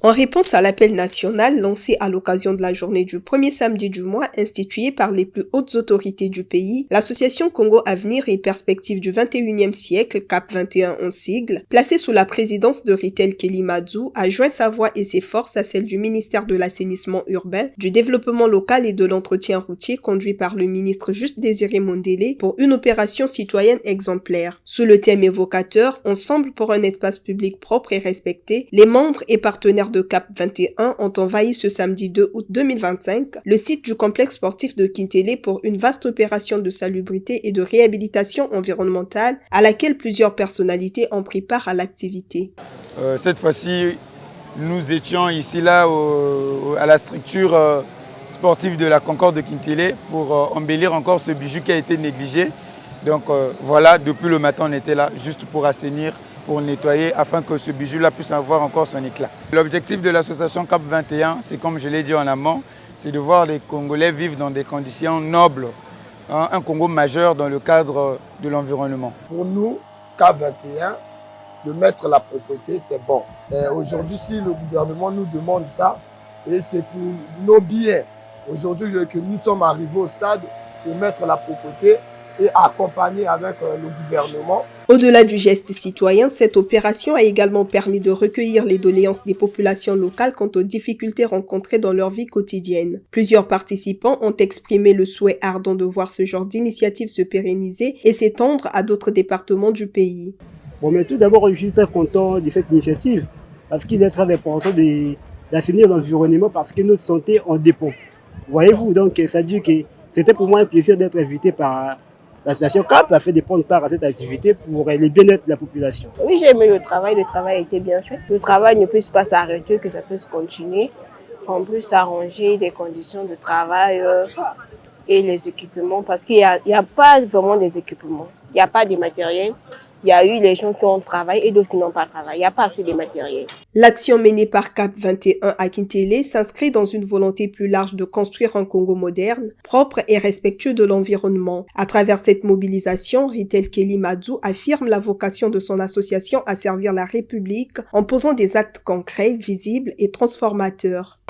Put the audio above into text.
En réponse à l'appel national lancé à l'occasion de la journée du premier samedi du mois instituée par les plus hautes autorités du pays, l'association Congo Avenir et Perspectives du 21e siècle, CAP 21 en sigle, placée sous la présidence de Ritel Kelimadzu, a joint sa voix et ses forces à celle du ministère de l'Assainissement urbain, du Développement local et de l'Entretien routier conduit par le ministre Juste Désiré Mondélé pour une opération citoyenne exemplaire. Sous le thème évocateur « Ensemble pour un espace public propre et respecté », les membres et partenaires de CAP 21 ont envahi ce samedi 2 août 2025 le site du complexe sportif de Kintélé pour une vaste opération de salubrité et de réhabilitation environnementale à laquelle plusieurs personnalités ont pris part à l'activité. Cette fois-ci, nous étions ici là à la structure sportive de la Concorde de Kintélé pour embellir encore ce bijou qui a été négligé. Donc voilà, depuis le matin on était là juste pour assainir, pour nettoyer, afin que ce bijou-là puisse avoir encore son éclat. L'objectif de l'association CAP 21, c'est comme je l'ai dit en amont, c'est de voir les Congolais vivre dans des conditions nobles, hein, un Congo majeur dans le cadre de l'environnement. Pour nous, CAP 21, de mettre la propreté, c'est bon. Aujourd'hui, si le gouvernement nous demande ça, et c'est pour nos biens, aujourd'hui que nous sommes arrivés au stade pour mettre la propreté et accompagner avec le gouvernement. Au-delà du geste citoyen, cette opération a également permis de recueillir les doléances des populations locales quant aux difficultés rencontrées dans leur vie quotidienne. Plusieurs participants ont exprimé le souhait ardent de voir ce genre d'initiative se pérenniser et s'étendre à d'autres départements du pays. Bon, mais tout d'abord, je suis très content de cette initiative parce qu'il est très important d'assainir l'environnement parce que notre santé en dépend. Voyez-vous, donc ça dit que c'était pour moi un plaisir d'être invité par l'association CAP a fait de prendre part à cette activité pour le bien-être de la population. Oui, j'ai aimé le travail a été bien fait. Le travail ne puisse pas s'arrêter, que ça puisse continuer. On peut s'arranger des conditions de travail et les équipements parce qu'il n'y a pas vraiment des équipements. Il n'y a pas de matériel. Il y a eu les gens qui ont travaillé et d'autres qui n'ont pas travaillé. Il n'y a pas assez de matériel. L'action menée par CAP 21 à Kintélé s'inscrit dans une volonté plus large de construire un Congo moderne, propre et respectueux de l'environnement. À travers cette mobilisation, Ritel Kelimadzu affirme la vocation de son association à servir la République en posant des actes concrets, visibles et transformateurs.